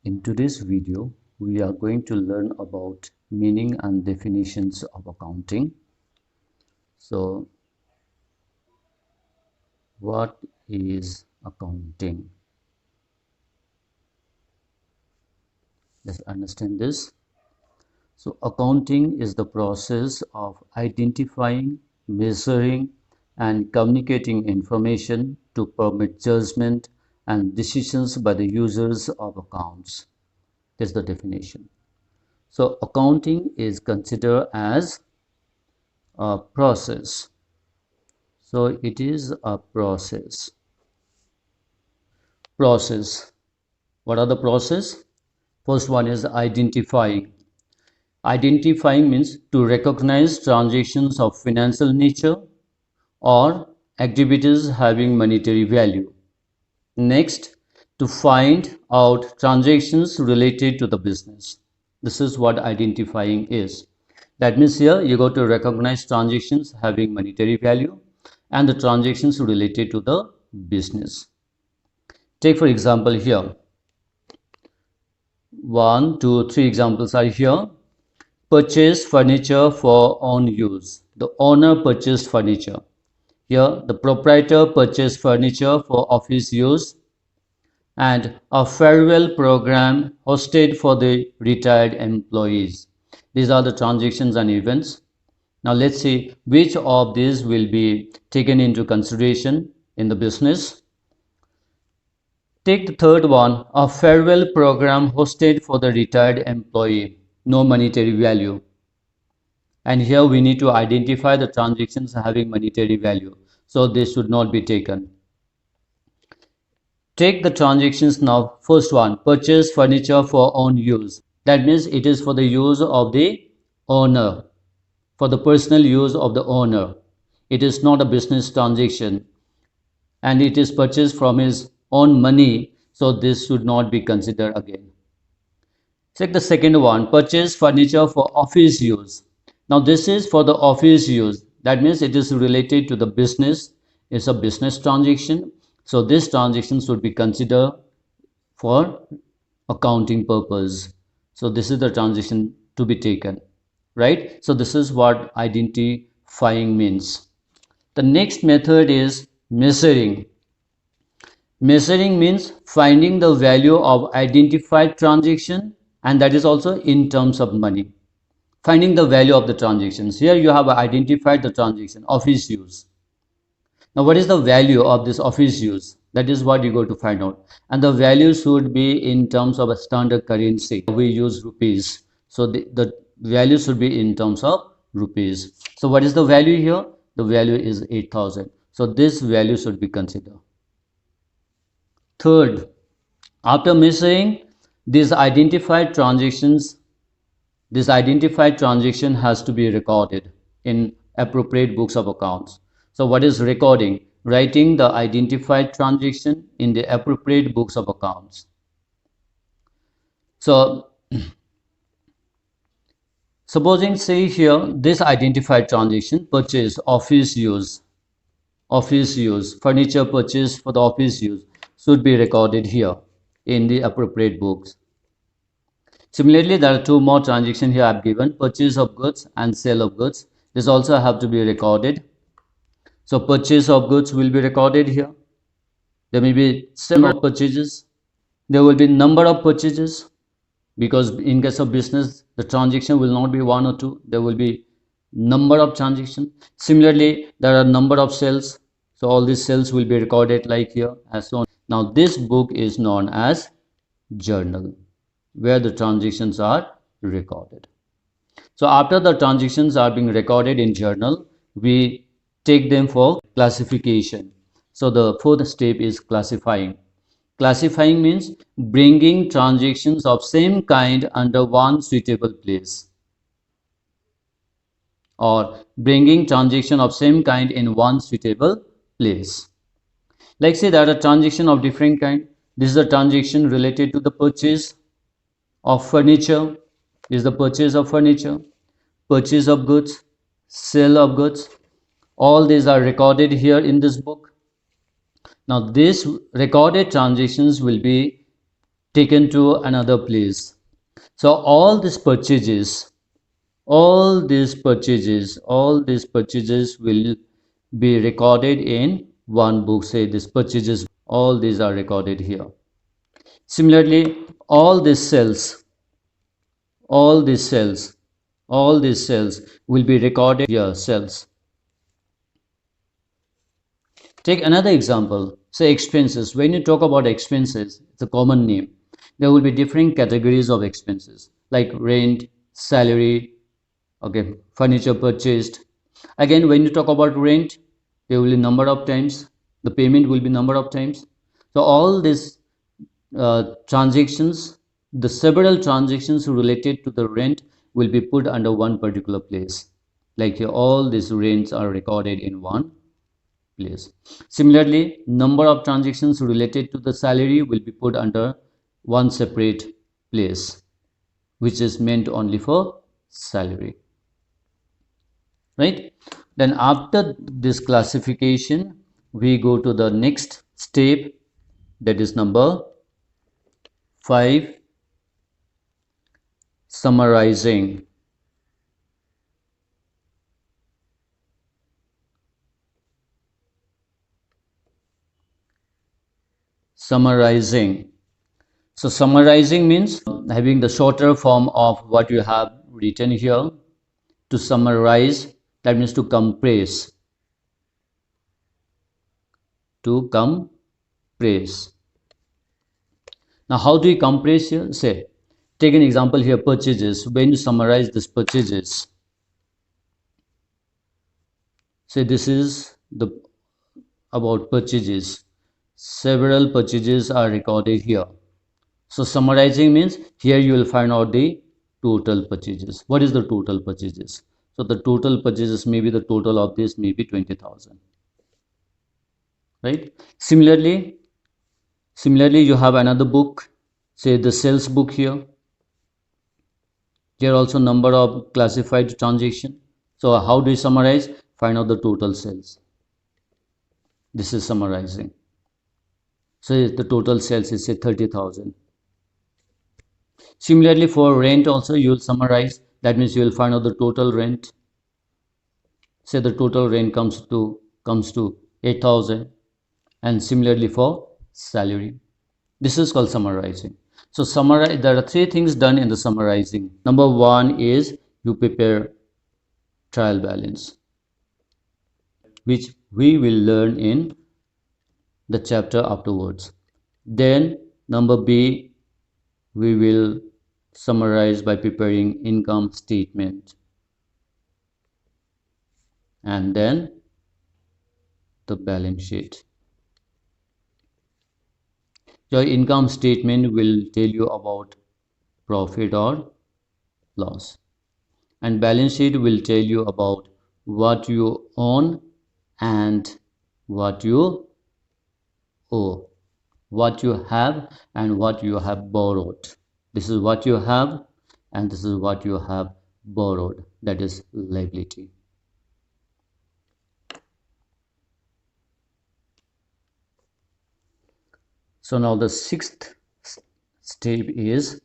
In today's video, we are going to learn about meaning and definitions of accounting. So, what is accounting? Let's understand this. So, accounting is the process of identifying, measuring, and communicating information to permit judgment and decisions by the users of accounts. That's the definition. So, accounting is considered as a process. So, it is a process. Process. What are the process? First one is identifying. Identifying means to recognize transactions of financial nature or activities having monetary value. Next, to find out transactions related to the business. This is what identifying is. That means here you got to recognize transactions having monetary value and the transactions related to the business. Take for example here. 1, 2, 3 examples are here. Purchase furniture for own use. The owner purchased furniture. Here the proprietor purchased furniture for office use. And a farewell program hosted for the retired employees. These are the transactions and events. Now let's see which of these will be taken into consideration in the business. Take the third one, a farewell program hosted for the retired employee, no monetary value. And here we need to identify the transactions having monetary value. So this should not be taken. Take the transactions now. First one, purchase furniture for own use. That means it is for the use of the owner, for the personal use of the owner. It is not a business transaction and it is purchased from his own money, so this should not be considered again. Take the second one, purchase furniture for office use. Now this is for the office use. That means it is related to the business. It's a business transaction. So this transaction should be considered for accounting purpose. So this is the transaction to be taken, right? So this is what identifying means. The next method is measuring. Measuring means finding the value of identified transaction, and that is also in terms of money. Finding the value of the transactions. Here you have identified the transaction, office use. Now what is the value of this office use? That is what you go to find out. And the value should be in terms of a standard currency. We use rupees. So the value should be in terms of rupees. So what is the value here? The value is 8,000. So this value should be considered. Third, after measuring these identified transactions, this identified transaction has to be recorded in appropriate books of accounts. So what is recording? Writing the identified transaction in the appropriate books of accounts. So supposing say here this identified transaction, purchase, office use, furniture purchase for the office use should be recorded here in the appropriate books. Similarly, there are two more transactions here I have given, purchase of goods and sale of goods. This also have to be recorded. So purchase of goods will be recorded here. There may be several purchases. There will be number of purchases, because in case of business, the transaction will not be one or two. There will be number of transactions. Similarly, there are number of sales. So all these sales will be recorded like here as so on. Now this book is known as journal, where the transactions are recorded. So after the transactions are being recorded in journal, we take them for classification. So the fourth step is classifying. Classifying means bringing transactions of same kind under one suitable place, or bringing transaction of same kind in one suitable place. Like say there are transaction of different kind. This is a transaction related to the purchase of furniture. This is the purchase of furniture, purchase of goods, sale of goods. All these are recorded here in this book. Now these recorded transactions will be taken to another place. So all these purchases, all these purchases will be recorded in one book. Say these purchases, all these are recorded here. Similarly, all these cells, all these cells, all these cells will be recorded here, cells. Take another example, say expenses. When you talk about expenses, it's a common name. There will be different categories of expenses like rent, salary, okay, furniture purchased. Again, when you talk about rent, there will be number of times, the payment will be number of times. So all these transactions, the several transactions related to the rent will be put under one particular place. Like here, all these rents are recorded in one place. Similarly, number of transactions related to the salary will be put under one separate place, which is meant only for salary. Right? Then after this classification, we go to the next step, that is number 5, summarizing. Summarizing. So summarizing means having the shorter form of what you have written here. To summarize, that means to compress. To compress. Now how do you compress here? Say, take an example here, purchases. When you summarize this purchases, say this is the about purchases. Several purchases are recorded here. So summarizing means here you will find out the total purchases. What is the total purchases? So the total purchases may be the total of this may be 20,000. Right? Similarly, you have another book, say the sales book here. Here also number of classified transaction. So how do you summarize? Find out the total sales. This is summarizing. So the total sales is say 30,000. Similarly, for rent also you will summarize. That means you will find out the total rent. Say the total rent comes to 8,000. And similarly for salary. This is called summarizing. So summarize. There are 3 things done in the summarizing. Number 1 is you prepare trial balance, which we will learn in the chapter afterwards. Then number B, we will summarize by preparing income statement, and then the balance sheet. Your income statement will tell you about profit or loss, and balance sheet will tell you about what you own and what you owe, what you have and what you have borrowed. This is what you have and this is what you have borrowed, that is liability. So now the 6th step is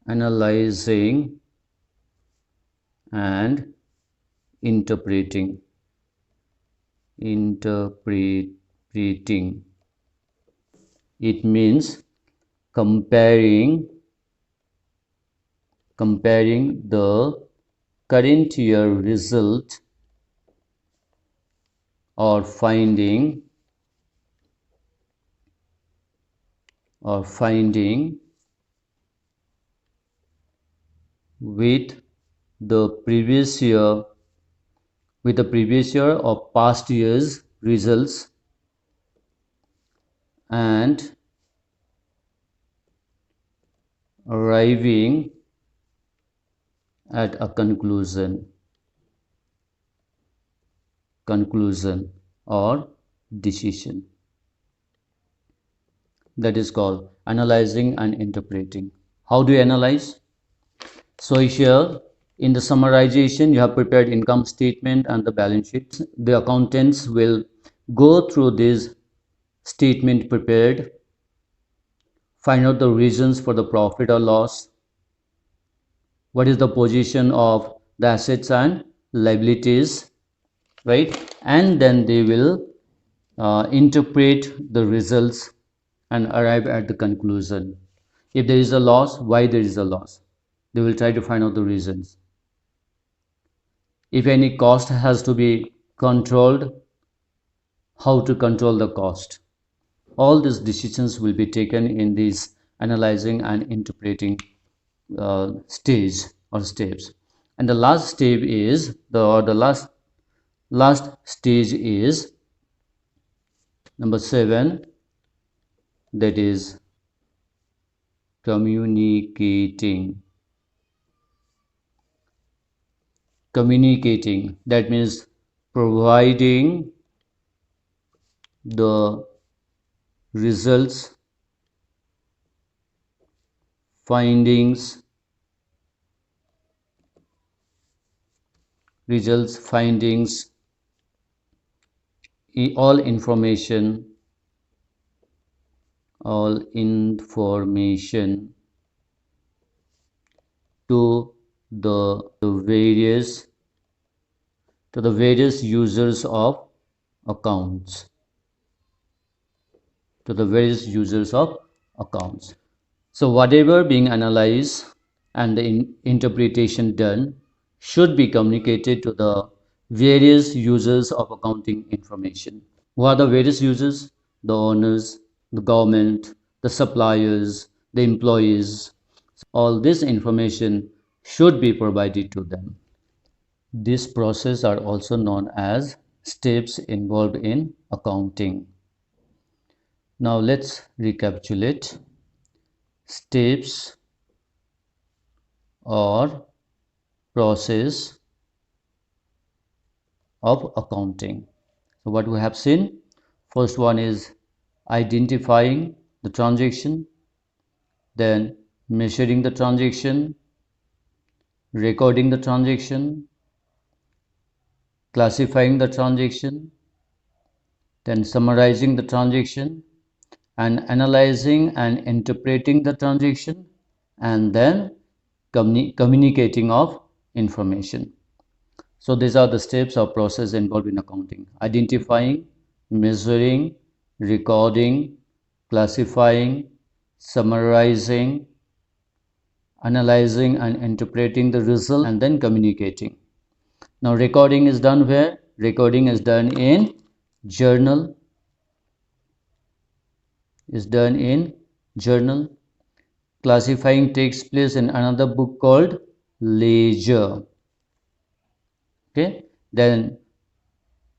analyzing and interpreting. It means comparing the current year result or finding with the previous year or past year's results and arriving at a conclusion or decision. That is called analyzing and interpreting. How do you analyze? So here in the summarization, you have prepared income statement and the balance sheet. The accountants will go through this statement prepared find out the reasons for the profit or loss, what is the position of the assets and liabilities, right? And then they will interpret the results and arrive at the conclusion. If there is a loss, why there is a loss? They will try to find out the reasons. If any cost has to be controlled, how to control the cost. All these decisions will be taken in this analyzing and interpreting stage or steps. And the last step is the last stage is number 7, that is communicating. Communicating, that means providing the results, findings, all information to the various users of accounts. So whatever being analyzed and the interpretation done should be communicated to the various users of accounting information. Who are the various users? The owners, the government, the suppliers, the employees. All this information should be provided to them. This process are also known as steps involved in accounting. Now let's recapitulate. Steps or process of accounting. So what we have seen, first one is identifying the transaction, then measuring the transaction, recording the transaction, classifying the transaction, then summarizing the transaction, and analyzing and interpreting the transaction, and then communicating of information. So these are the steps or process involved in accounting: identifying, measuring, recording, classifying, summarizing, analyzing and interpreting the result, and then communicating. Now recording is done where? Recording is done in journal. Classifying takes place in another book called ledger. Okay, then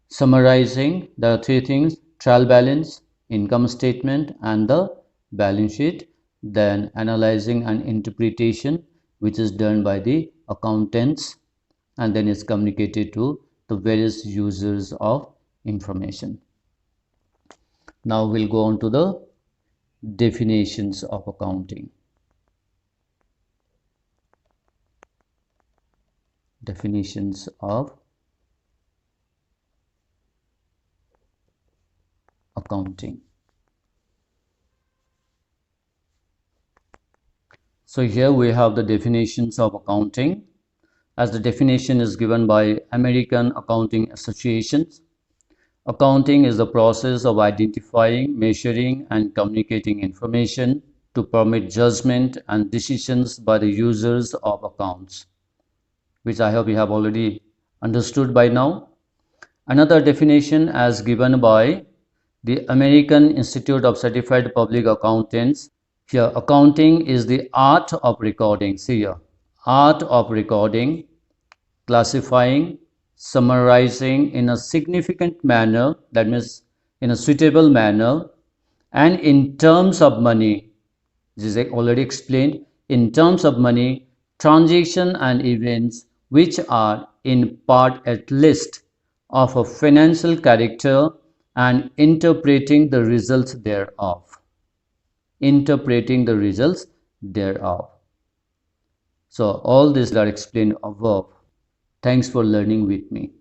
summarizing, there are 3 things: trial balance, income statement, and the balance sheet. Then analyzing and interpretation, which is done by the accountants, and then it's communicated to the various users of information. Now we'll go on to the definitions of accounting. Definitions of accounting. So here we have the definitions of accounting, as the definition is given by American Accounting Association. Accounting is the process of identifying, measuring, and communicating information to permit judgment and decisions by the users of accounts, which I hope you have already understood by now. Another definition as given by the American Institute of Certified Public Accountants. Here, accounting is the art of recording. See here, art of recording, classifying, summarizing in a significant manner, that means in a suitable manner, and in terms of money, this is already explained, in terms of money, transaction and events which are in part at least of a financial character, and interpreting the results thereof. So all these are explained above. Thanks for learning with me.